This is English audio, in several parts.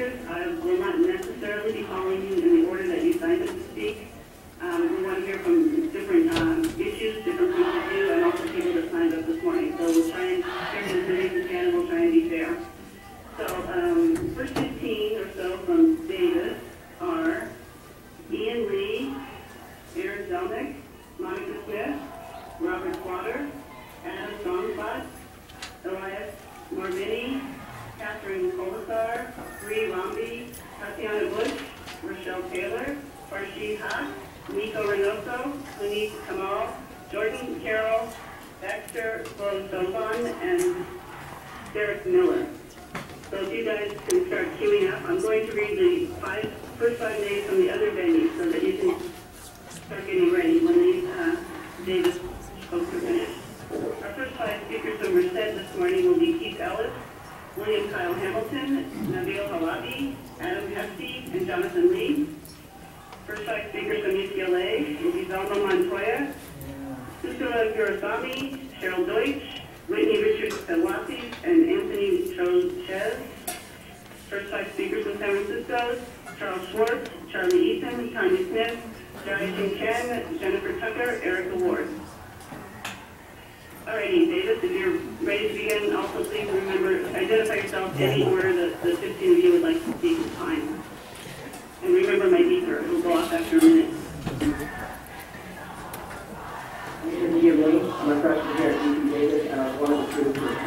speakers. I will not necessarily be calling you in the order that you signed up to speak. We want to hear from different issues, different points of view, and also people that signed up this morning. So we'll try and hear from as many as we can, and we'll try and be fair. So first 15 or so from Davis are Ian Lee, Aaron Zelnick, Monica Smith, Robert Swatter, Adam Songspot, Elias Morbini, Catherine Colasar, Bree Romby, Tatiana Bush, Rochelle Taylor, Farshid Haque, Nico Reynoso, Puneet Kamal, Jordan Carroll, Baxter Bozovan, and Derek Miller. So if you guys can start queuing up, I'm going to read the first five names from the other venues so that you can start getting ready when these Davis folks are finished. Our first five speakers from Merced this morning will be Keith Ellis, William Kyle Hamilton, Nabil Halabi, Adam Hefty, and Jonathan Lee. First five speakers from UCLA will be Velma Montoya, Susula Gurasamy, Cheryl Deutsch, Whitney Richards-Pelwasi, and Anthony Chez. First five speakers from San Francisco, Charles Schwartz, Charlie Eaton, Tanya Smith, Jai Chen, Jennifer Tucker, Erica Ward. Alrighty, Davis, if you're ready to begin, also please remember, identify yourself in any order that the 15 of you would like to speak is fine. And remember my beeper, it'll go off after a minute. My name is Ian Lee. I'm a freshman here at UC Davis, and I was one of the students who was at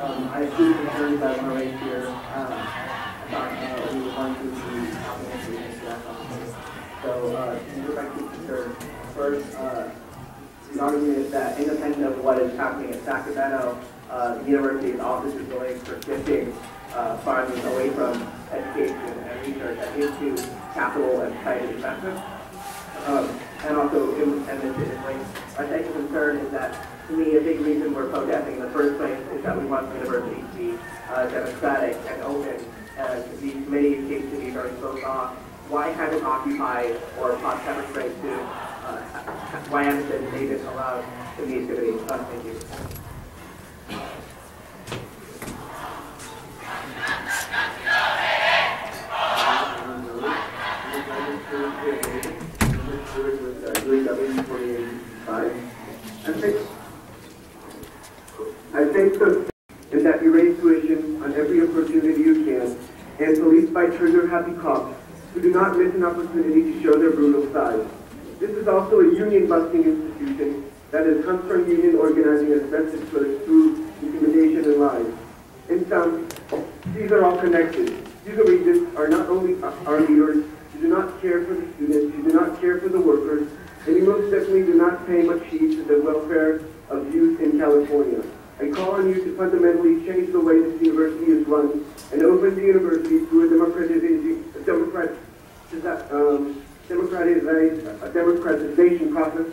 I have two concerns I want to raise here about we were going to the complimentary introduction. So, these are my two concerns. First, the argument is that independent of what is happening at Sacramento, the university's office is willing for shifting funding away from education and research and into capital and private investment. And also independently. My second concern is that, to me, a big reason we're protesting in the first place is that we want the university to be democratic and open, these committees seem to be very closed off. Why haven't Occupy or POTS demonstrated to, why haven't the Davis allowed in these committees? Thank you. I think so, is that you raise tuition on every opportunity you can, and policed by trigger-happy cops who do not miss an opportunity to show their brutal side. This is also a union-busting institution that has hamstrung union organizing as best it could through intimidation and lies. In sum, these are all connected. You, the Regents, are not only our leaders, you do not care for the students, you do not care for the workers, and you most definitely do not pay much heed to the welfare of youth in California. I call on you to fundamentally change the way this university is run and open the university to a democratization process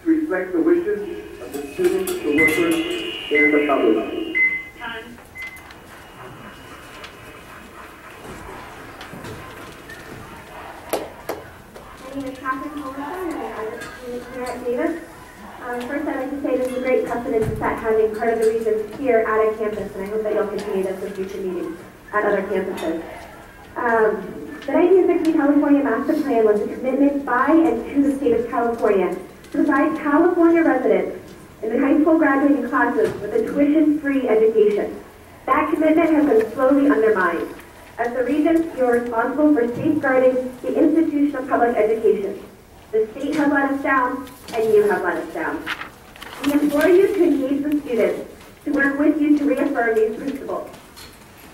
to reflect the wishes of the students, the workers, and the public. Time. My name is Catherine Colasar, and I'm a student here at Davis. First, I'd like to say this is a great precedent to set having part of the Regents here at a campus, and I hope that you'll continue this in future meetings at other campuses. The 1960 California Master Plan was a commitment by and to the state of California to provide California residents in the high school graduating classes with a tuition-free education. That commitment has been slowly undermined. As the Regents, you are responsible for safeguarding the institution of public education. The state has let us down, and you have let us down. We implore you to engage the students, to work with you to reaffirm these principles.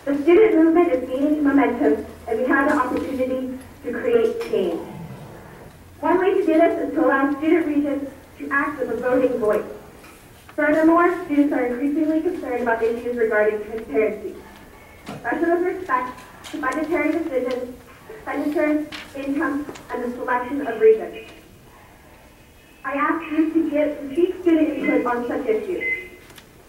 The student movement is gaining momentum, and we have the opportunity to create change. One way to do this is to allow student regents to act with a voting voice. Furthermore, students are increasingly concerned about the issues regarding transparency, especially with respect to budgetary decisions, expenditures, income, and the selection of regents. I ask you to seek student input on such issues.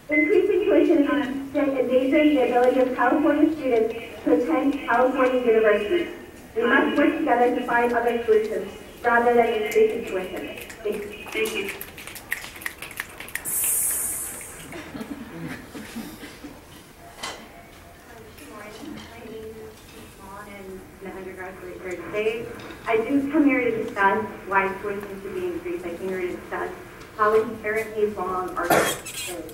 Increasing tuition endangers the ability of California students to attend California universities. We must work together to find other solutions rather than increasing tuition. Thank you. Thank you. Good morning. My name is congratulate her today. I didn't come here to discuss why tuition should be increased. I came here to discuss how inherently wrong our system is.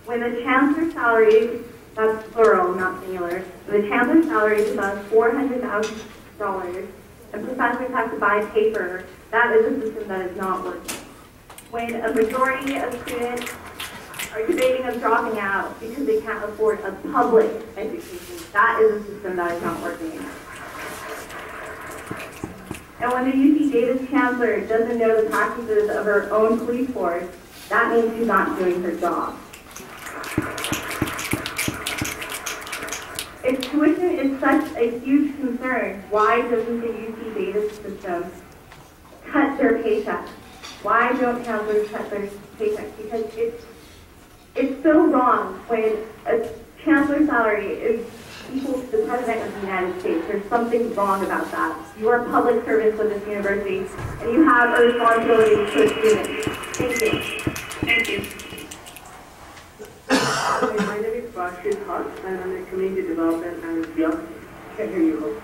When the chancellor's salary, that's plural, not singular, when the chancellor's salary is above $400,000 and professors have to buy paper, that is a system that is not working. When a majority of students are debating of dropping out because they can't afford a public education, that is a system that is not working. And when the UC Davis chancellor doesn't know the practices of her own police force, that means she's not doing her job. If tuition is such a huge concern, why doesn't the UC Davis system cut their paychecks? Why don't chancellors cut their paychecks? Because it's so wrong when a chancellor's salary is equal to the President of the United States. There's something wrong about that. You are public service with this university, and you have a responsibility to students. Thank you. Thank you. My name is Rashid Haq, and I'm a community development and geography. Can hear you.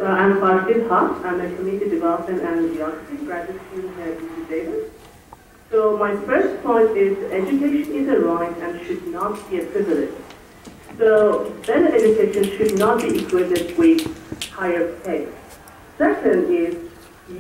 I'm Rashid Haq. I'm a community development and geography graduate student at UC Davis. So my first point is education is a right and should not be a privilege. So better education should not be equated with higher pay. Second is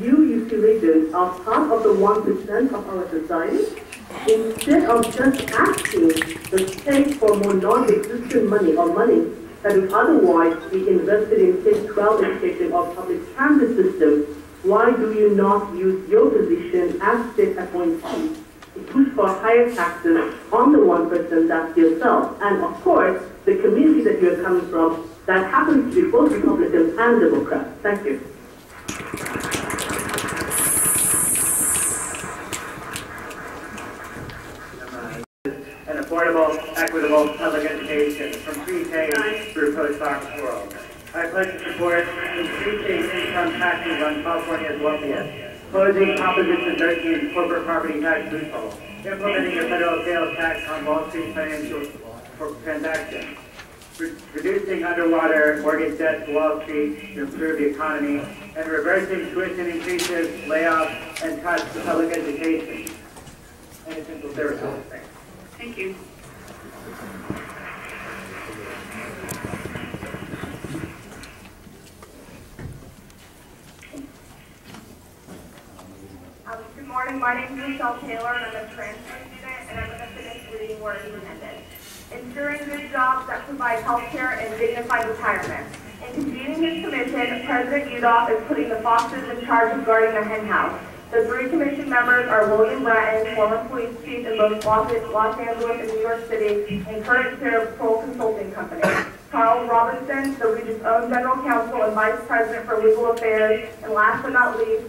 you UC Regents are part of the 1% of our society. Instead of just asking the state for more non-existent money or money that would otherwise be invested in K-12 education or public transit system, why do you not use your position as state appointee to push for higher taxes on the 1% that's yourself? And of course, the community that you're coming from, that happens to be both Republicans and Democrats. Thank you. An affordable, equitable public education from pre-K through post-doctoral world. I pledge to support increasing income taxes on California's wealthiest, closing Proposition 13's corporate property tax loophole, implementing a federal sales tax on Wall Street financial transactions, reducing underwater mortgage debt to Wall Street to improve the economy, and reversing tuition increases, layoffs, and cuts to public education and essential services. Thank you. Good morning, my name is Michelle Taylor, and I'm a transfer student, and I'm going to finish reading where you ended. Ensuring good jobs that provide health care and dignified retirement. In convening his commission, President Udall is putting the Foxes in charge of guarding the hen house. The three commission members are William Bratton, former police chief in both Los Angeles and New York City, and current chair of Kroll Consulting Company. Charles Robinson, the Regents' own general counsel and vice president for legal affairs, and last but not least,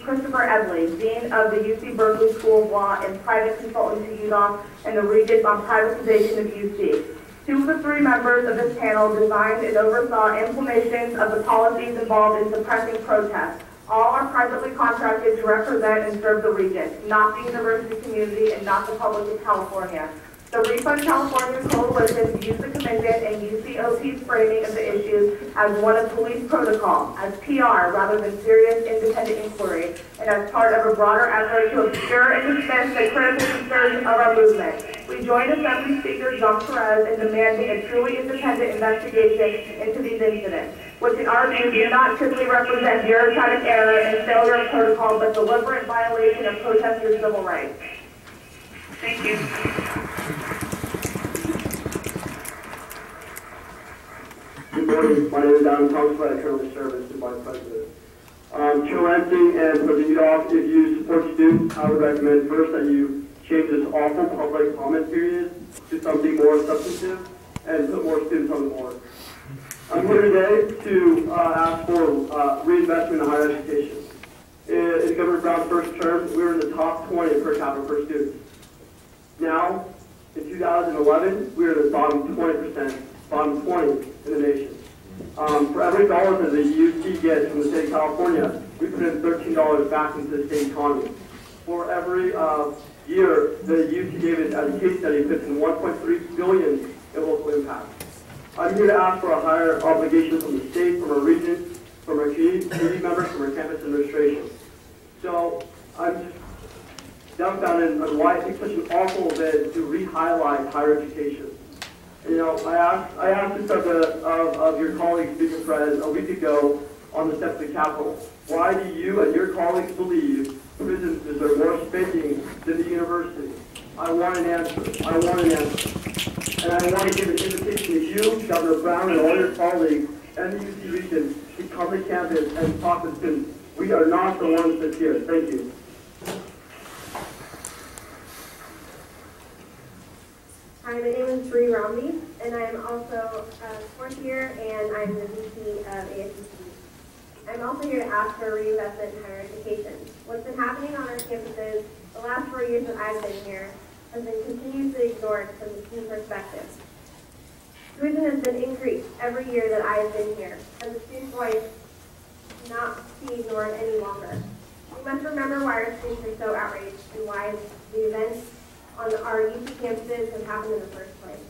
Christopher Edley, dean of the UC Berkeley School of Law and private consultant to Udall and the Regents on privatization of UC. Two of the three members of this panel designed and oversaw implementations of the policies involved in suppressing protests. All are privately contracted to represent and serve the Regents, not the university community and not the public of California. The Refund California Coalition used the commission and UCOP's framing of the issues as one of police protocol, as PR rather than serious independent inquiry, and as part of a broader effort to obscure and dismiss the critical concerns of our movement. We joined Assembly Speaker John Perez in demanding a truly independent investigation into these incidents, which in our view do not simply represent bureaucratic error and failure of protocol, but deliberate violation of protesters' civil rights. Thank you. Good morning. My name is Adam Thomas. I currently serve as the Vice President. Chair Lansing and President Udall, if you support students, I would recommend first that you change this awful public comment period to something more substantive and put more students on the board. I'm here today to ask for reinvestment in higher education. In Governor Brown's first term, we were in the top 20 per capita per student. Now, in 2011, we were in the bottom 20%, bottom 20 in the nation. For every dollar that the UC gets from the state of California, we put in $13 back into the state economy. For every year, the UC Davis, as a case study, puts in $1.3 billion in local impact. I'm here to ask for a higher obligation from the state, from our regents, from our community members, from our campus administration. So I'm just dumbfounded on why it takes such an awful event to re-highlight higher education. You know, I asked this of your colleagues, Speaker Perez, a week ago on the steps of the Capitol. Why do you and your colleagues believe prisons deserve more spending than the university? I want an answer. I want an answer. And I want to give an invitation to you, Governor Brown, and all your colleagues, and the UC Regents to come to campus and talk to students. We are not the ones that's here. Thank you. Hi, my name is Bree Romney, and I'm also a fourth year, and I'm the VP of ASUC. I'm also here to ask for a reinvestment in higher education. What's been happening on our campuses the last 4 years that I've been here has been continuously ignored from the student perspective. Tuition has been increased every year that I have been here, and the student voice cannot be ignored any longer. We must remember why our students are so outraged and why the events on our UC campuses have happened in the first place.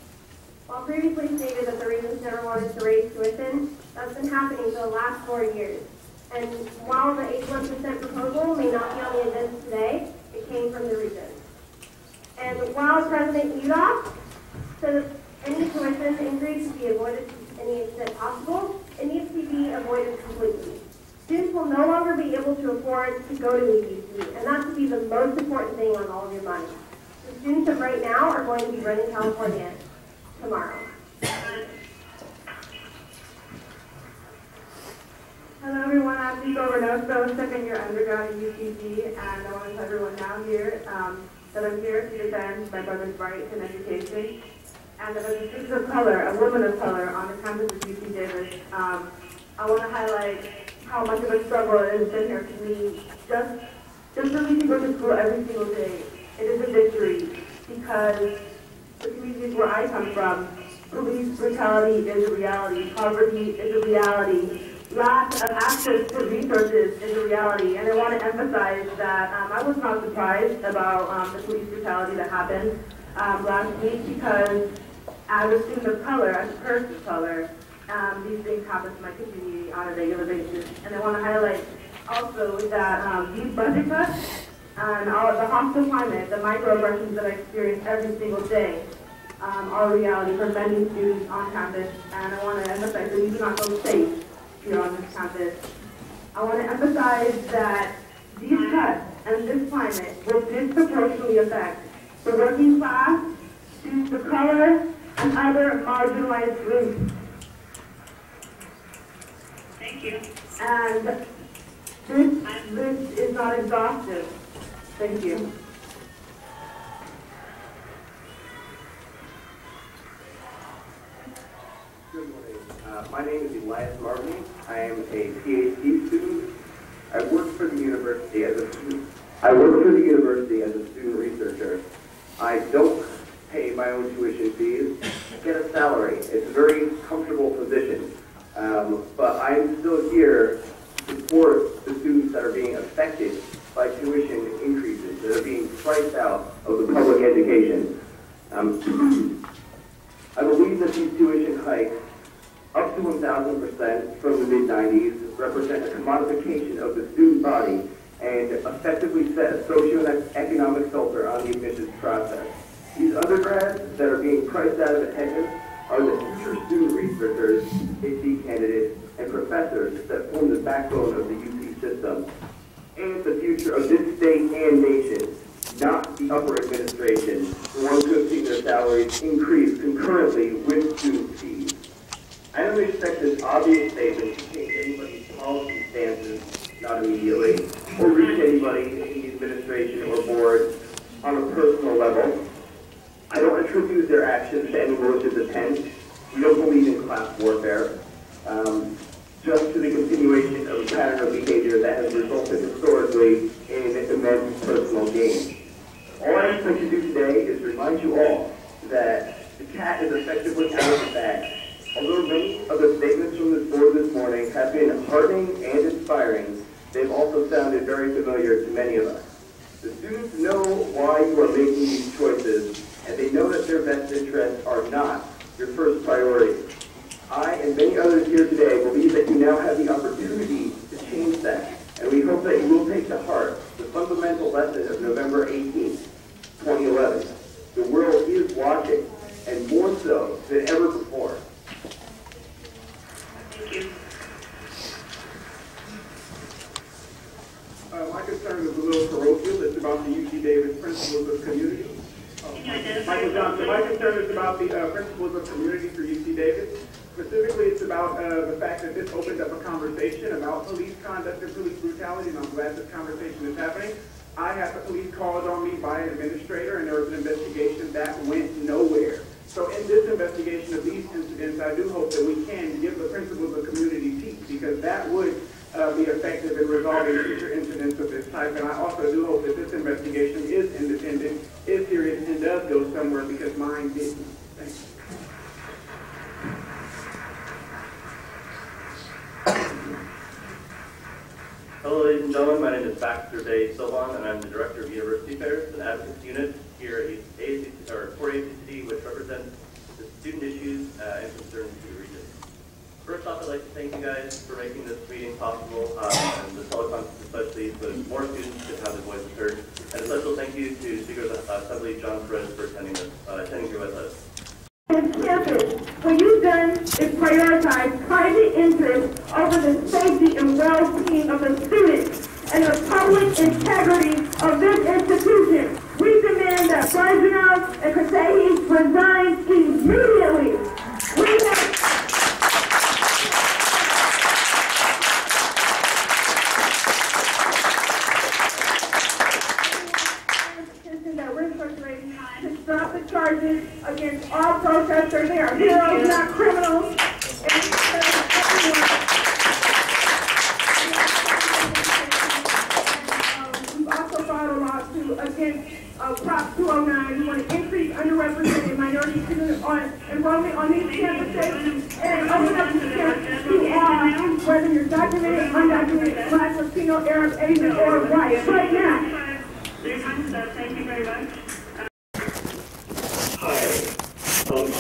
While previously stated that the Regents never wanted to raise tuition, that's been happening for the last 4 years. And while the 81% proposal may not be on the agenda today, it came from the Regents. And while President Udall said that any tuition increase should be avoided to any extent possible, it needs to be avoided completely. Students will no longer be able to afford to go to UC, and that should be the most important thing on all of your money. The students of right now are going to be running California tomorrow. Hello everyone, I'm Nico Reynoso, second year undergrad at UCG, and I want to tell everyone now here that I'm here to defend my brother's right in education. And that as a student of color, a woman of color on the campus of UC Davis, I want to highlight how much of a struggle it has been here for me just for me to go to school every single day. It is a victory because the communities where I come from, police brutality is a reality, poverty is a reality, lack of access to resources is a reality, and I want to emphasize that I was not surprised about the police brutality that happened last week because as a student of color, as a person of color, these things happen to my community on a regular basis. And I want to highlight also that these budget cuts and all the hostile climate, the microaggressions that I experience every single day are a reality for many students on campus. And I want to emphasize that we do not feel safe here on this campus. I want to emphasize that these cuts and this climate will disproportionately affect the working class, students of color, and other marginalized groups. Thank you. And this list is not exhaustive. Thank you. Good morning. My name is Elias Marvin. I am a PhD student. I work for the university as a student. Researcher. I don't pay my own tuition fees. I get a salary. It's a very comfortable position. But I'm still here to support the students that are being affected by tuition increases, that are being priced out of the public education. I believe that these tuition hikes, up to 1,000% from the mid-90s, represent a commodification of the student body and effectively set a socioeconomic filter on the admissions process. These undergrads that are being priced out of attendance are the future student researchers, PhD candidates, and professors that form the backbone of the UC system, and the future of this state and nation, not the upper administration, the ones who have seen their salaries increase concurrently with student fees. I don't expect this obvious statement to change anybody's policy stances, not immediately, or reach anybody in the administration or board on a personal level. I don't attribute their actions to any malicious intent. We don't believe in class warfare, just to the continuation of a pattern of behavior that has resulted historically in immense personal gain. All I expect to do today is remind you all that the cat is effectively out of the bag. Although many of the statements from this board this morning have been heartening and inspiring, they've also sounded very familiar to many of us. The students know why you are making these choices, and they know that their best interests are not your first priority. I and many others here today believe that you now have the opportunity to change that, and we hope that you will take to heart the fundamental lesson of November 18th, 2011. The world is watching, and more so than ever before. Thank you. My concern is a little parochial. It's about the UC Davis Principles of Community. Can you identify Michael yourself, Johnson. please? My concern is about the Principles of Community for UC Davis. Specifically, it's about the fact that this opened up a conversation about police conduct and police brutality, and I'm glad this conversation is happening. I had the police called on me by an administrator, and there was an investigation that went nowhere. So in this investigation of these incidents, I do hope that we can give the Principles of Community teeth, because that would be effective in resolving future incidents of this type. And I also do hope that this investigation is independent, is serious, and does go somewhere, because mine didn't. Thank you. Hello, ladies and gentlemen. My name is Baxter Day Silvan, and I'm the Director of University Affairs and Advocacy Unit here at for ACCD, which represents the student issues and concerns to the region. First off, I'd like to thank you guys for making this meeting possible, and the teleconference especially, so that more students can have their voices heard. And a special thank you to Speaker of the Assembly, John Perez, for attending here with us. Campus, what you've done is prioritize private interests over the safety and well-being of the students and the public integrity of this institution. We demand that Bryzenow and Kasehi resign immediately. We have that we're incarcerating to stop the charges against all protesters. They are heroes, not criminals. We've also filed a lawsuit against Prop 209. We want to increase underrepresented minority student enrollment on these campuses and open up the campuses to all, whether you're documented, undocumented, Black, Latino, Arab, Asian, or white. Right now. Your time is up. Thank you very much. Hi,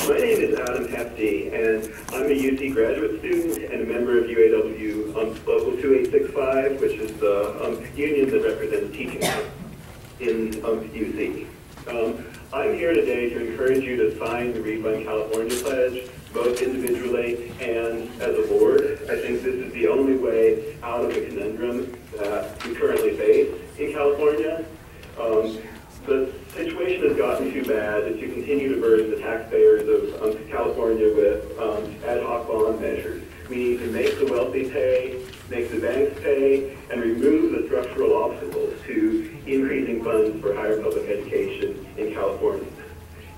my name is Adam Hefty, and I'm a UC graduate student and a member of UAW Local 2865, which is the union that represents teaching in UC. I'm here today to encourage you to sign the Refund California Pledge, both individually and as a board. I think this is the only way out of the conundrum that we currently face in California. The situation has gotten too bad that you continue to burden the taxpayers of California with ad hoc bond measures. We need to make the wealthy pay, make the banks pay, and remove the structural obstacles to increasing funds for higher public education in California.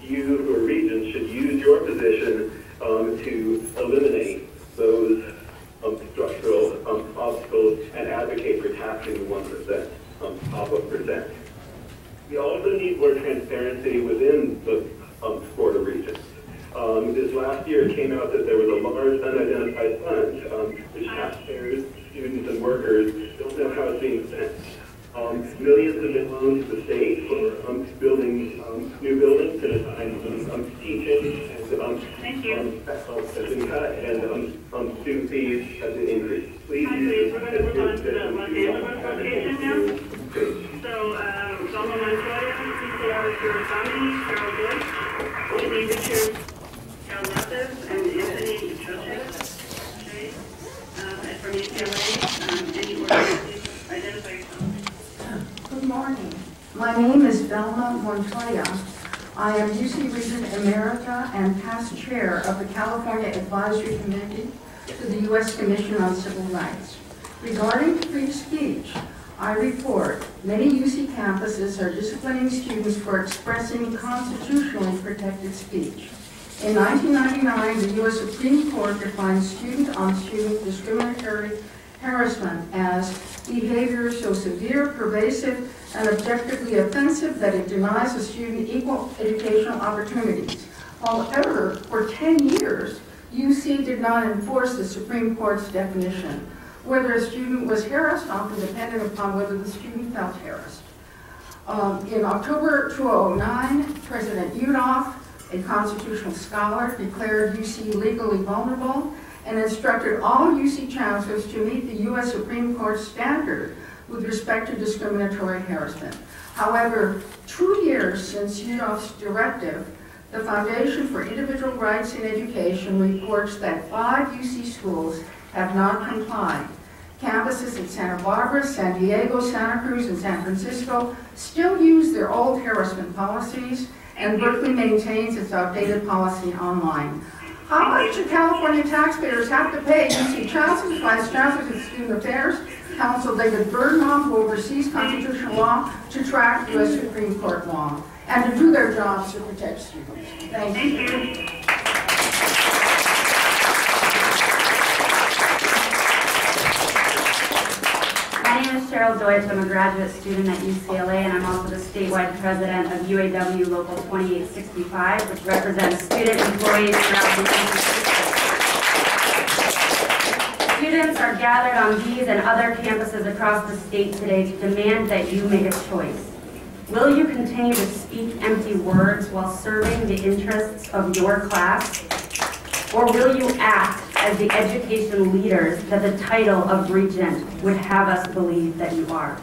You, who are regents, should use your position to eliminate those structural obstacles and advocate for taxing the 1% off of percent. We also need more transparency within the Board of Regents. This last year it came out that there was a large unidentified fund, which taxpayers, students, and workers don't know how it's being spent. Millions have been loaned to the state for building new buildings and assigning teaching, and has been cut, and student fees have been increased. Please, We're going to move on to the Los Angeles location now. So, Zelma Montoya, CCR Sheriff Domini, Carol Bush, Whitney Richards, Carol Lopez, and Anthony Troche. And from UCLA, any order, please identify yourself. Good morning. My name is Velma Montoya. I am UC Regent Emerita and past chair of the California Advisory Committee to the U.S. Commission on Civil Rights. Regarding free speech, I report many UC campuses are disciplining students for expressing constitutionally protected speech. In 1999, the U.S. Supreme Court defined student-on-student discriminatory harassment as behavior so severe, pervasive, and objectively offensive that it denies a student equal educational opportunities. However, for 10 years, UC did not enforce the Supreme Court's definition. Whether a student was harassed often depended upon whether the student felt harassed. In October 2009, President Yudof a constitutional scholar, declared UC legally vulnerable, and instructed all UC chancellors to meet the U.S. Supreme Court standard with respect to discriminatory harassment. However, 2 years since UDOF's directive, the Foundation for Individual Rights in Education reports that 5 UC schools have not complied. Campuses in Santa Barbara, San Diego, Santa Cruz, and San Francisco still use their old harassment policies, and Berkeley maintains its outdated policy online. How much do California taxpayers have to pay UC chancellors, vice chancellors, and student affairs counsel David Birdbaum, who oversees constitutional law, to track U.S. Supreme Court law and to do their jobs to protect students? Thank you. My name is Cheryl Deutsch. I'm a graduate student at UCLA, and I'm also the statewide president of UAW Local 2865, which represents student employees throughout the United States. Students are gathered on these and other campuses across the state today to demand that you make a choice. Will you continue to speak empty words while serving the interests of your class? Or will you act as the education leaders that the title of Regent would have us believe that you are?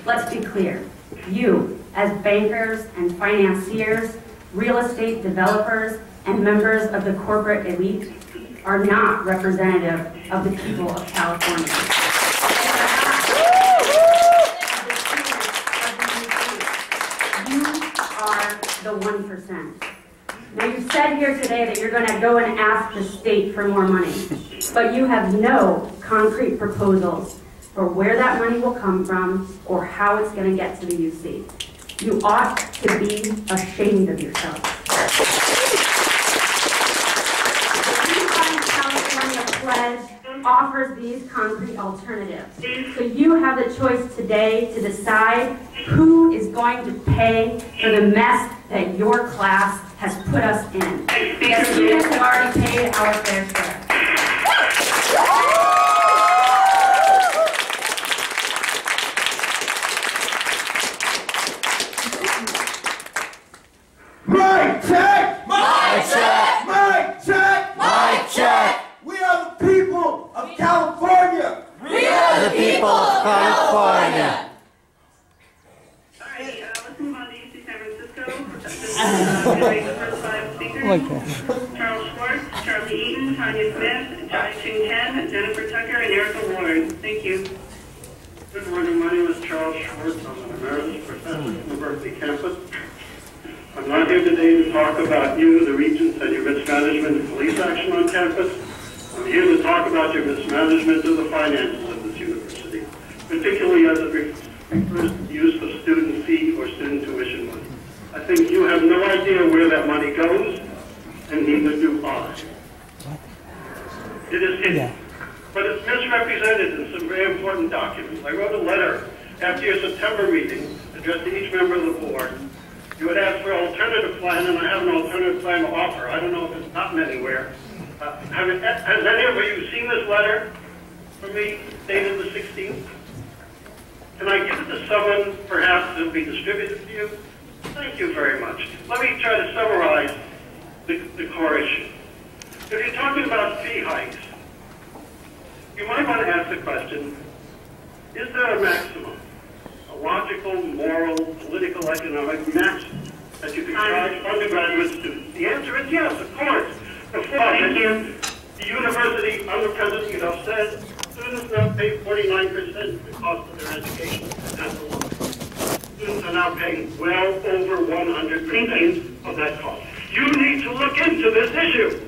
Let's be clear. You, as bankers and financiers, real estate developers, and members of the corporate elite, are not representative of the people of California. You are the 1%. Now, you've said here today that you're going to go and ask the state for more money, but you have no concrete proposals for where that money will come from or how it's going to get to the UC. You ought to be ashamed of yourself. Pledge offers these concrete alternatives. So you have the choice today to decide who is going to pay for the mess that your class has put us in. The students have already paid our fair share. Mic check! Mic check! Mic check! Mic check! We are the people of California! We are the people of California! All right, let's move on to UC San Francisco. The first 5 speakers. Charles Schwartz, Charlie Eaton, Tanya Smith, Jai Ching Chen, Jennifer Tucker, and Erica Ward. Thank you. Good morning. My name is Charles Schwartz. I'm an emeritus professor at the Berkeley campus. I'm not here today to talk about you, the Regents, and your mismanagement of police action on campus. I'm here to talk about your mismanagement of the finances of this university, particularly as it refers to the use of student fee or student tuition money. I think you have no idea where that money goes, and neither do I. It is hidden, but it's misrepresented in some very important documents. I wrote a letter after your September meeting addressed to each member of the board. You would ask for an alternative plan, and I have an alternative plan to offer. I don't know if it's gotten anywhere. Has any of you seen this letter from me dated the 16th? Can I give it to someone, perhaps, that will be distributed to you? Thank you very much. Let me try to summarize the core issue. If you're talking about fee hikes, you might want to ask the question, is there a maximum? A logical, moral, political, economic maximum that you can charge undergraduate students? The answer is yes, of course. The university, under President Udall, says students now pay 49% of the cost of their education as a loan. Students are now paying well over 100% of that cost. You need to look into this issue.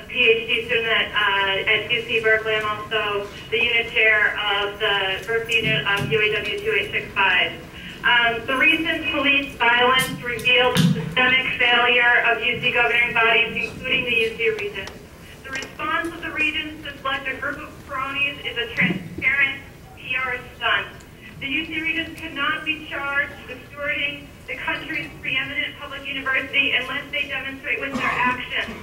PhD student at UC Berkeley. I'm also the unit chair of the Berkeley unit of UAW 2865. The recent police violence revealed the systemic failure of UC governing bodies, including the UC Regents. The response of the Regents to select a group of cronies is a transparent PR stunt. The UC Regents cannot be charged with stewarding the country's preeminent public university unless they demonstrate with their actions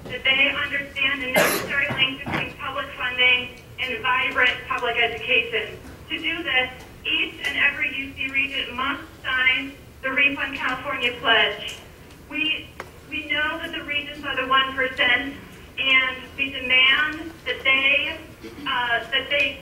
that they understand the necessary link between public funding and vibrant public education. To do this, each and every UC Regent must sign the Refund California Pledge. We know that the Regents are the 1%, and we demand that they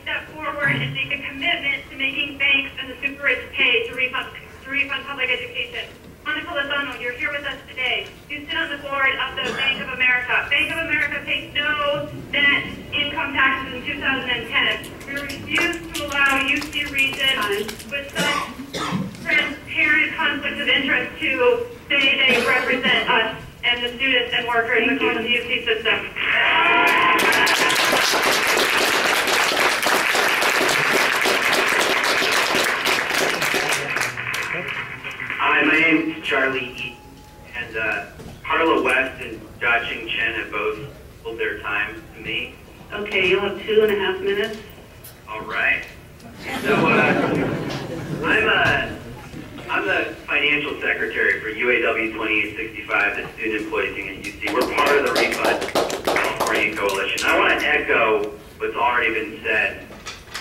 step forward and make a commitment to making banks and the super rich pay to refund public education. Monica Lozano, you're here with us today. You sit on the board of the Bank of America. Bank of America paid no net income taxes in 2010. We refuse to allow UC Regents with such transparent conflicts of interest to say they represent us and the students and workers across the UC system. Hi, my name is Charlie Eaton, and Carla West and Jia-Ching Chen have both pulled their time to me. Okay, you'll have 2.5 minutes. All right. So, I'm the financial secretary for UAW 2865, the student employees union at UC. We're part of the Refund California Coalition. I want to echo what's already been said,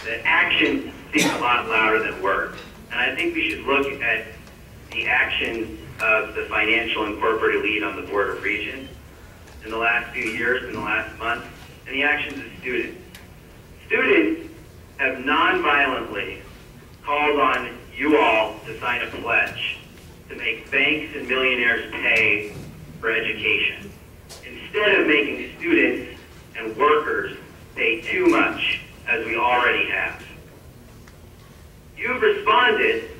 that actions speak a lot louder than words. And I think we should look at the actions of the financial and corporate elite on the Board of Regents in the last few years, in the last month, and the actions of students. Students have non-violently called on you all to sign a pledge to make banks and millionaires pay for education, instead of making students and workers pay too much, as we already have. You've responded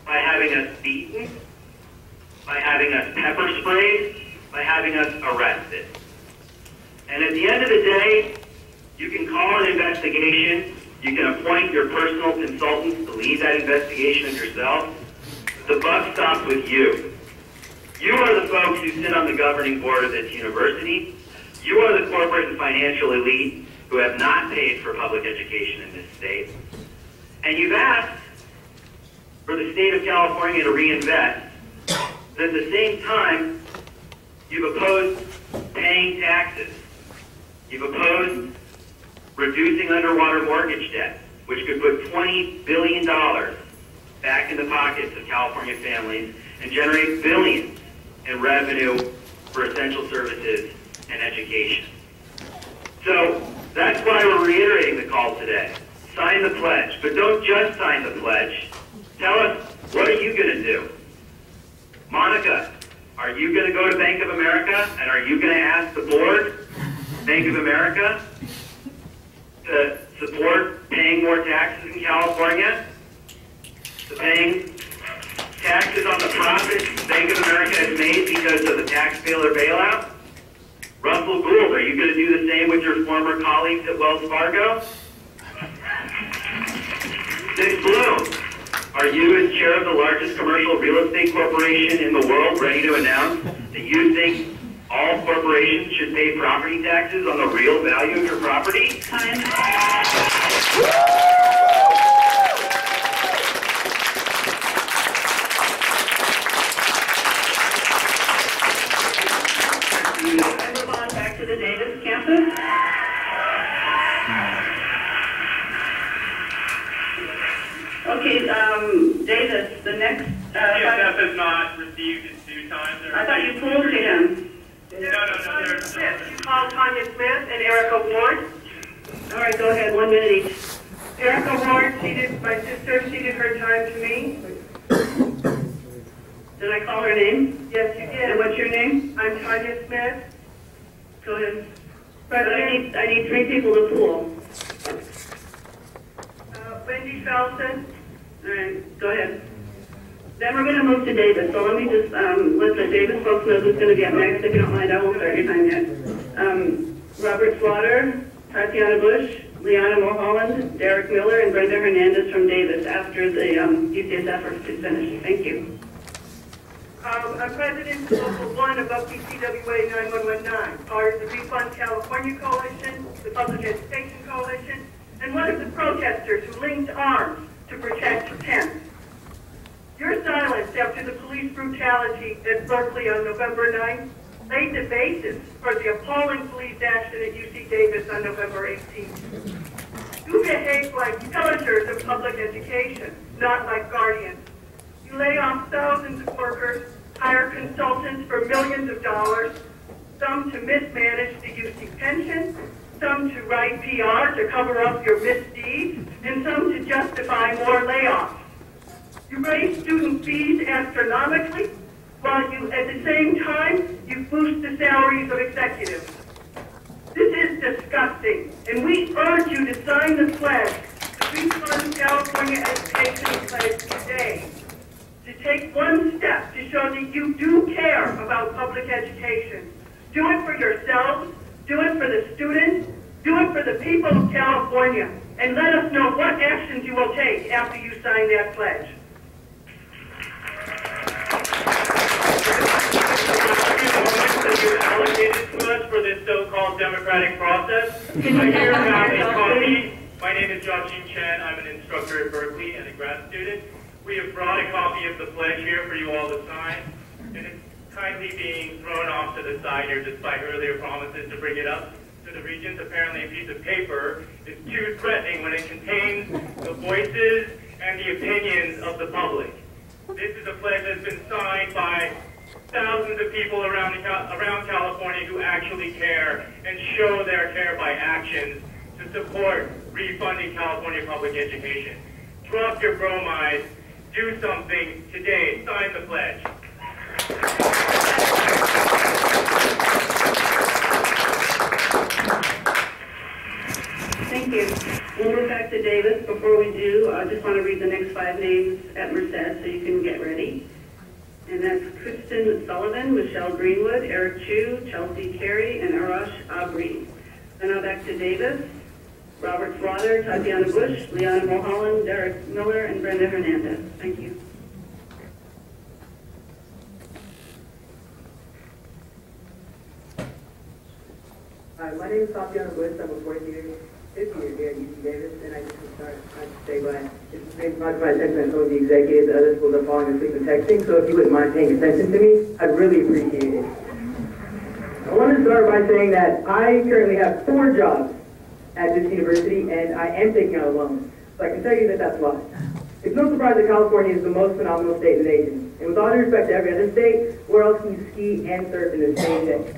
by having us beaten, by having us pepper sprayed, by having us arrested. And at the end of the day, you can call an investigation, you can appoint your personal consultants to lead that investigation of yourself, but the buck stops with you. You are the folks who sit on the governing board of this university. You are the corporate and financial elite who have not paid for public education in this state. And you've asked for the state of California to reinvest, but at the same time, you've opposed paying taxes. You've opposed reducing underwater mortgage debt, which could put $20 billion back in the pockets of California families and generate billions in revenue for essential services and education. So that's why we're reiterating the call today. Sign the pledge, but don't just sign the pledge. Tell us, what are you going to do? Monica, are you going to go to Bank of America and are you going to ask the board, Bank of America, to support paying more taxes in California? To paying taxes on the profits Bank of America has made because of the tax bailout bailout? Russell Gould, are you going to do the same with your former colleagues at Wells Fargo? Dick Bloom, are you, as chair of the largest commercial real estate corporation in the world, ready to announce that you think all corporations should pay property taxes on the real value of your property? I move on back to the Davis campus. Okay, Davis, the next... CSF has not received its due time. I thought you pulled to him. No, there's... Smith, you called Tanya Smith and Erica Ward. All right, go ahead, 1 minute each. Erica Ward my sister ceded her time to me. Did I call her name? Yes, you did. And what's your name? I'm Tanya Smith. Go ahead. But I need 3 people to pull. Wendy Felton. All right, go ahead. Then we're going to move to Davis. So let me just let the Davis folks know who's going to get next. If you don't mind, I won't start your time yet. Robert Slaughter, Tatiana Bush, Liana Mulholland, Derek Miller, and Brenda Hernandez from Davis after the UCSF is finished. Thank you. I'm president of Local 1 of UPCWA 9119, part of the Refund California Coalition, the Public Education Coalition, and one of the protesters who linked arms to protect Penn. Your silence after the police brutality at Berkeley on November 9th laid the basis for the appalling police action at UC Davis on November 18th. You behave like pillagers of public education, not like guardians. You lay off thousands of workers, hire consultants for millions of dollars, some to mismanage the UC pension, some to write PR to cover up your misdeeds, and some to justify more layoffs. You raise student fees astronomically, while you, at the same time, you boost the salaries of executives. This is disgusting, and we urge you to sign the pledge, the Refund California Education Pledge today, to take one step to show that you do care about public education. Do it for yourselves, do it for the students, do it for the people of California, and let us know what actions you will take after you sign that pledge. That you allocated to us for this so-called democratic process. I here have a copy. My name is Joshing Chen. I'm an instructor at Berkeley and a grad student. We have brought a copy of the pledge here for you all to sign, and it's kindly being thrown off to the side here despite earlier promises to bring it up to the Regents. Apparently a piece of paper is too threatening when it contains the voices and the opinions of the public. This is a pledge that's been signed by thousands of people around California who actually care and show their care by actions to support refunding California public education. Drop your bromides. Do something today. Sign the pledge. Thank you. We'll move back to Davis. Before we do, I just want to read the next 5 names at Merced so you can get ready. And that's Kristen Sullivan, Michelle Greenwood, Eric Chu, Chelsea Carey, and Arash Abri. And now back to Davis. Robert Slaughter, Tatiana Bush, Leona Mulholland, Derek Miller, and Brenda Hernandez. Thank you. Hi, my name is Tatiana Bush. I'm a fourth year here at UC Davis, and I just want to start to say why it's been brought to my attention that some of the executives at other schools are falling asleep and texting, so if you wouldn't mind paying attention to me, I'd really appreciate it. I want to start by saying that I currently have 4 jobs at this university, and I am taking out a loan. So I can tell you that that's why. It's no surprise that California is the most phenomenal state in the nation. And with all due respect to every other state, where else can you ski and surf in the same day?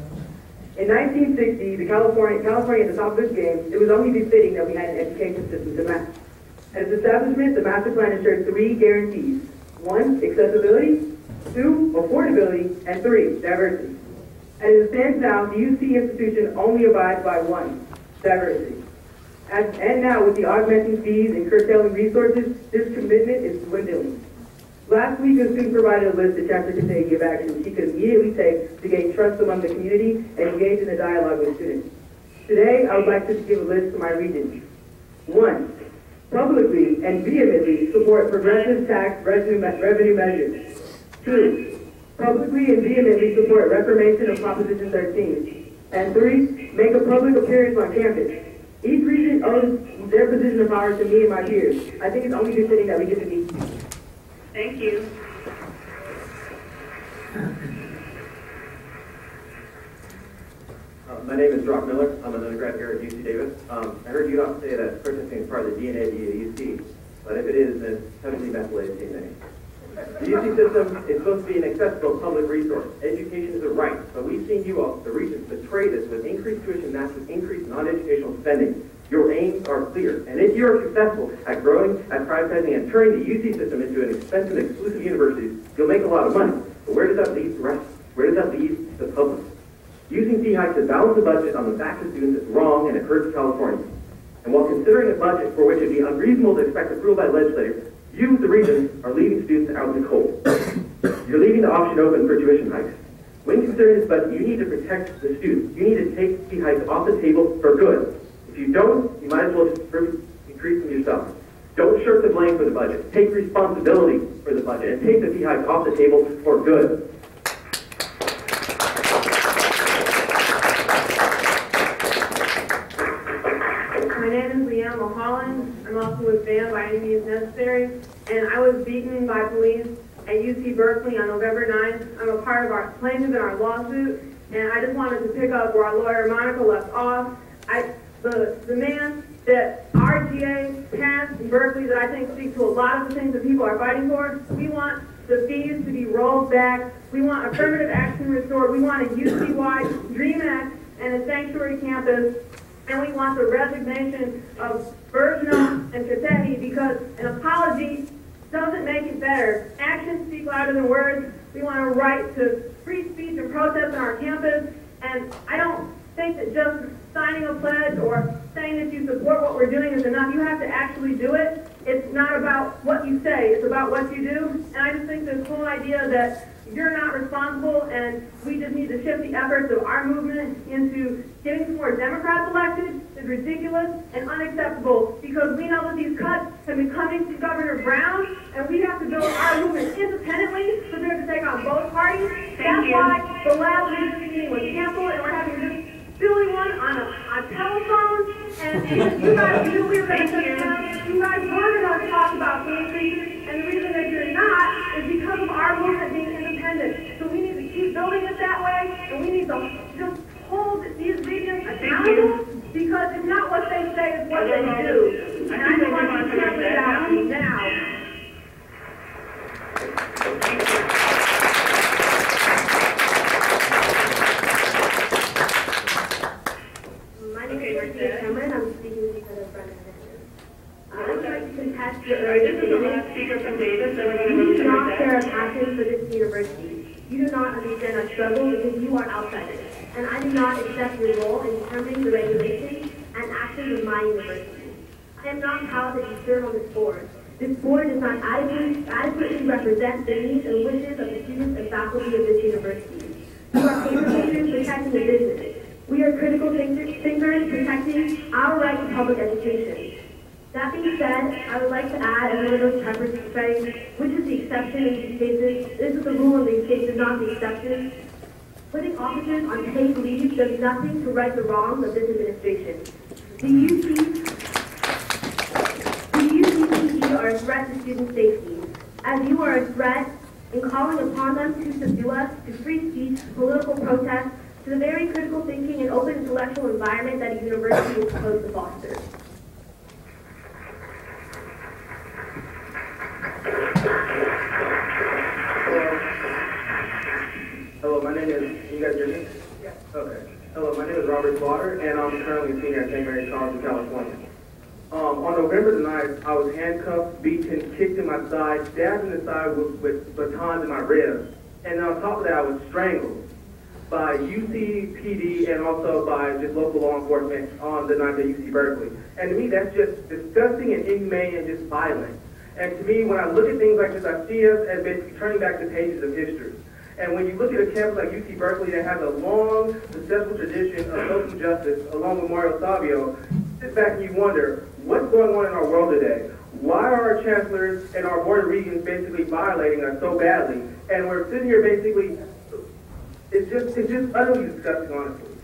In 1960, California at the top of its game, it was only befitting that we had an education system to match. At its establishment, the master plan ensured 3 guarantees. 1, accessibility, 2, affordability, and 3, diversity. As it stands now, the UC institution only abides by 1, diversity. And now, with the augmenting fees and curtailing resources, this commitment is dwindling. Last week, a student provided a list that Chancellor could take of actions she could immediately take to gain trust among the community and engage in a dialogue with students. Today, I would like to give a list to my regents. 1, publicly and vehemently support progressive tax revenue measures. 2, publicly and vehemently support reformation of Proposition 13. And 3, make a public appearance on campus. Each regent owes their position of power to me and my peers. I think it's only befitting that we get to meet. Thank you. My name is Brock Miller. I'm an undergrad here at UC Davis. I heard you not say that protesting is part of the DNA of the UC, but if it is, then it's heavily methylated DNA. The UC system is supposed to be an accessible public resource. Education is a right, but we've seen you all, the Regents, betray this with increased tuition matched with increased non-educational spending. Your aims are clear, and if you are successful at growing, at privatizing, and turning the UC system into an expensive, exclusive university, you'll make a lot of money. But where does that leave the rest? Where does that leave the public? Using fee hikes to balance the budget on the backs of students is wrong, and it hurts California. And while considering a budget for which it would be unreasonable to expect approval by legislators, you, the Regents, are leaving students out in the cold. You're leaving the option open for tuition hikes. When considering this budget, you need to protect the students. You need to take fee hikes off the table for good. If you don't, you might as well just increase them yourself. Don't shirk the blame for the budget. Take responsibility for the budget and take the fee hikes off the table for good. My name is Leona Mulholland. I'm also with BAM by any means necessary, and I was beaten by police at UC Berkeley on November 9th. I'm a part of our plaintiff in our lawsuit, And I just wanted to pick up where our lawyer Monica left off. The demand that our GA passed in Berkeley that I think speaks to a lot of the things that people are fighting for. We want the fees to be rolled back. We want affirmative action restored. We want a UC-wide DREAM Act and a sanctuary campus. And we want the resignation of Bergeno and Katehi because an apology doesn't make it better. Actions speak louder than words. We want a right to free speech and protest on our campus. And I don't think that just signing a pledge or saying that you support what we're doing is enough. You have to actually do it. It's not about what you say, it's about what you do. And I just think this whole idea that you're not responsible and we just need to shift the efforts of our movement into getting some more Democrats elected is ridiculous and unacceptable because we know that these cuts have been coming from Governor Brown and we have to build our movement independently prepared to take on both parties. That's why the last Regents meeting was canceled and we're having this silly one on a telephone, and you guys knew we were going to sit down. You guys wanted us to talk about fee increases, and the reason that you're not is because of our movement being independent. So we need to keep building it that way, and we need to just hold these regions accountable, because it's not what they say, it's what they do. And I just want to tell you that now. I'm speaking because of Brenda I would like to contest your This is the last speaker from Davis, and we're going to You move do to not the share a passion for this university. You do not understand our struggle because you are outsiders. And I do not accept your role in determining the regulations and actions of my university. I am not proud that you serve on this board. This board does not adequately represent the needs and wishes of the students and faculty of this university. You are paper pushers protecting the business. We are critical thinkers protecting our right to public education. That being said, I would like to add, as one of those preppers would say, which is the exception in these cases. This is the rule in these cases, not the exception. Putting officers on paid leave does nothing to right the wrongs of this administration. The UCCE are a threat to student safety, as you are a threat in calling upon them to subdue us to free speech, political protest, to the very critical thinking and open intellectual environment that a university is supposed to foster. Hello, my name is, you guys hear me? Yeah. Okay. Hello, my name is Robert Slaughter, and I'm currently a senior at St. Mary's College in California. On November the 9th, I was handcuffed, beaten, kicked in my side, stabbed in the side with batons in my ribs, and on top of that, I was strangled by UC PD and also by just local law enforcement on the night at UC Berkeley. And to me, that's just disgusting and inhumane and just violent. And to me, when I look at things like this, I see us as basically turning back the pages of history. And when you look at a campus like UC Berkeley that has a long, successful tradition of social justice along with Mario Savio, sit back and you wonder, what's going on in our world today? Why are our chancellors and our board of regents basically violating us so badly? And we're sitting here basically, it's just utterly disgusting, honestly.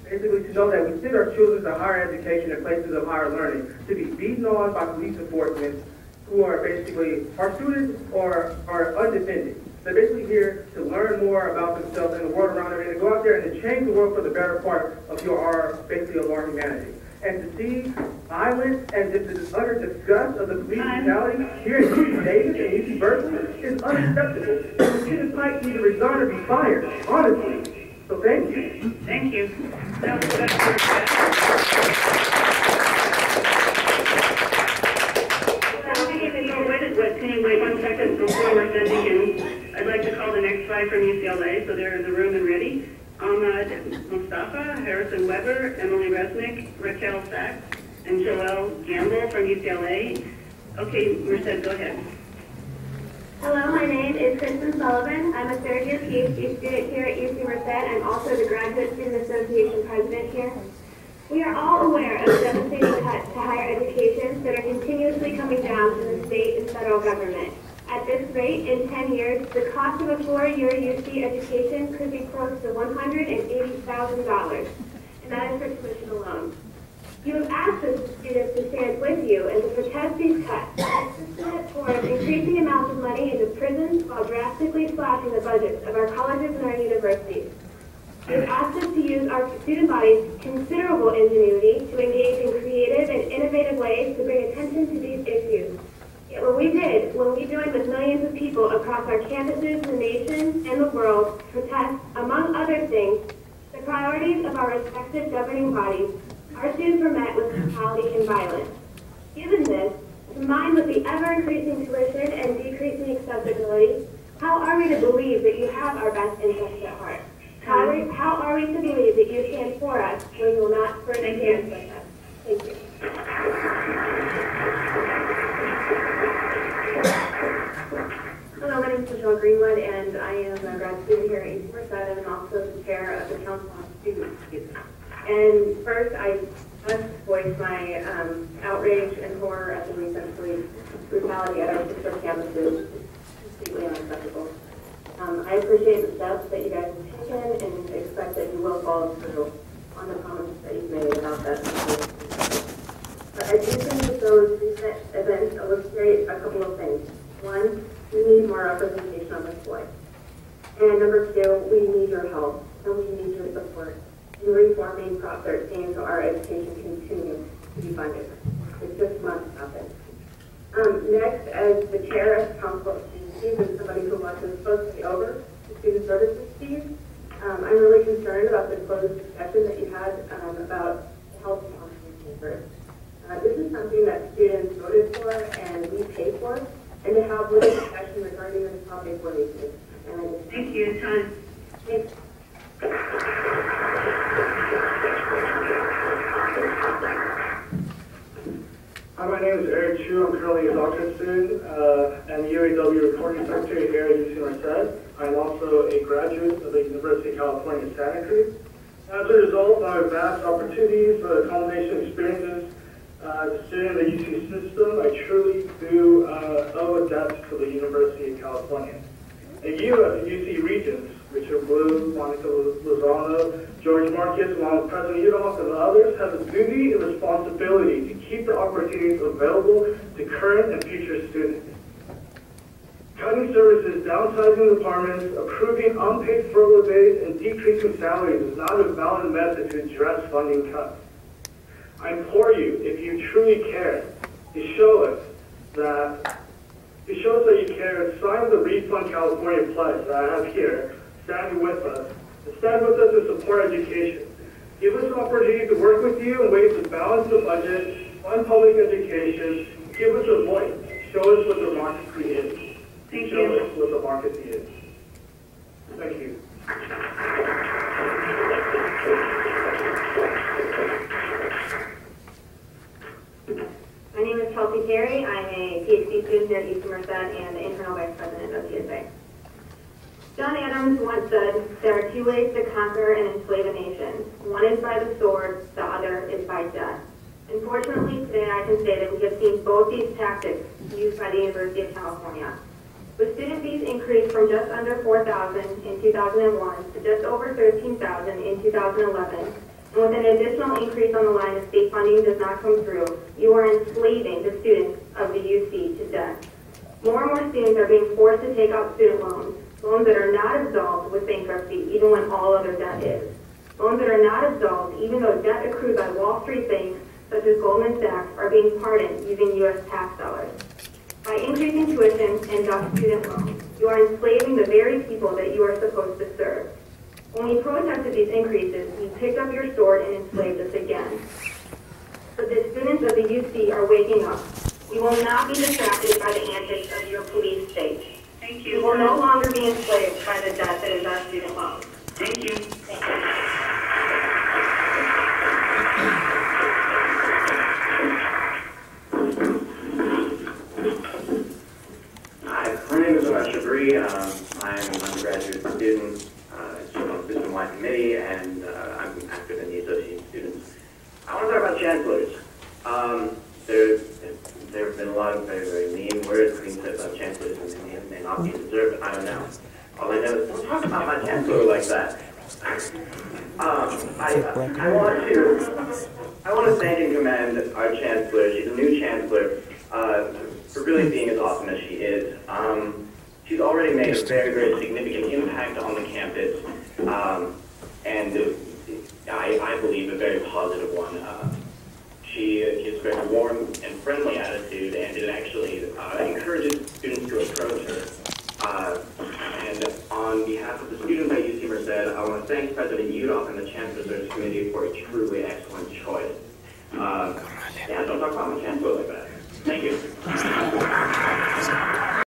Basically, to know that we send our children to higher education and places of higher learning to be beaten on by police enforcement who are basically our students or are undefended. They're basically here to learn more about themselves and the world around them and to go out there and to change the world for the better part of basically of our humanity. And to see violence and just this utter disgust of the police brutality here at UC Davis and UC Berkeley is unacceptable. And the students might need to resign or be fired, honestly. So thank you. Thank you. That was good. Can you wait 1 second before we're sending in? I'd like to call the next five from UCLA, so they're in the room and ready. Ahmad Mustafa, Harrison Weber, Emily Resnick, Raquel Sachs, and Joelle Gamble from UCLA. Okay, Merced, go ahead. Hello, my name is Kristen Sullivan. I'm a third-year PhD student here at UC Merced. I'm also the Graduate Student Association president here. We are all aware of the devastating cuts to higher education that are continuously coming down from the state and federal government. At this rate, in 10 years, the cost of a 4-year UC education could be close to $180,000, and that is for tuition alone. You have asked us students to stand with you and to protest these cuts, to towards increasing amounts of money into prisons while drastically slashing the budgets of our colleges and our universities. They've asked us to use our student body's considerable ingenuity to engage in creative and innovative ways to bring attention to these issues. Yet when we joined with millions of people across our campuses, the nation, and the world to protest, among other things, the priorities of our respective governing bodies, our students were met with brutality and violence. Given this, combined with the ever-increasing tuition and decreasing accessibility, how are we to believe that you have our best interests at heart? How are we to believe that you stand for us when you will not further stand with us? Thank you. Hello, my name is Michelle Greenwood, and I am a grad student here at UC Merced, and I'm also the chair of the Council on Students. And first, I must voice my outrage and horror at the recent police brutality at our sister campuses. It's completely unacceptable. I appreciate the steps that you guys have taken and expect that you will follow through on the promises that you've made about that. But I do think that those recent events illustrate a couple of things. One, we need more representation on display. And number two, we need your help and we need your support in reforming Prop 13 so our education continues to be funded. It just must happen. Next, as the chair of the Council of Student Fees and somebody who wants to supposed to be over the student services fees, I'm really concerned about the closed discussion that you had about the health counseling papers. This is something that students voted for and we pay for, and to have little discussion regarding this topic really is. Thank you, time. Thanks. Hi, my name is Eric Chu. I'm currently a doctorate student and the UAW reporting secretary here at UC Merced. I'm also a graduate of the University of California, Santa Cruz. As a result of our vast opportunities for the combination of experiences as a student of the UC system, I truly do owe a debt to the University of California. And you as the UC Regents, Richard Blue, Monica Lozano, George Marcus, along with President Udall and others, have a duty and responsibility to keep the opportunities available to current and future students. Cutting services, downsizing departments, approving unpaid furlough days, and decreasing salaries is not a valid method to address funding cuts. I implore you, if you truly care, to show us that you care, sign the Refund California Pledge that I have here. Stand with us. And stand with us to support education. Give us an opportunity to work with you in ways to balance the budget, fund public education, give us a voice. Show us what democracy is. Show us what democracy is. Thank you. My name is Chelsea Terry. I'm a PhD student at UC Merced and the internal vice president of TSA. John Adams once said, there are two ways to conquer and enslave a nation. One is by the sword, the other is by death. Unfortunately, today I can say that we have seen both these tactics used by the University of California. With student fees increased from just under $4,000 in 2001 to just over $13,000 in 2011, and with an additional increase on the line if state funding does not come through, you are enslaving the students of the UC to debt. More and more students are being forced to take out student loans, loans that are not absolved with bankruptcy even when all other debt is. Loans that are not absolved even though debt accrued by Wall Street banks such as Goldman Sachs are being pardoned using U.S. tax dollars. By increasing tuition and thus student loans, you are enslaving the very people that you are supposed to serve. When we protested these increases, you picked up your sword and enslaved us again. But the students of the UC are waking up. We will not be distracted by the antics of your police state. Thank you. We will no longer be enslaved by the debt that is our student loans. Thank you. Thank you. Hi, my name is Shabri. I'm an undergraduate student on the system-wide committee, and I'm active in the Association of Students. I want to talk about chancellors. There have been a lot of very, very mean words being said about chancellors, and they may not be deserved. I don't know. All I know is don't talk about my chancellor like that. I want to thank and commend our chancellor. She's a new chancellor for really being as awesome as she is. She's already made a very, very significant impact on the campus. and I believe a very positive one. She has a very warm and friendly attitude, and it actually encourages students to approach her. And on behalf of the students at UC Merced, I want to thank President Udoff and the Chancellor's Search Committee for a truly excellent choice.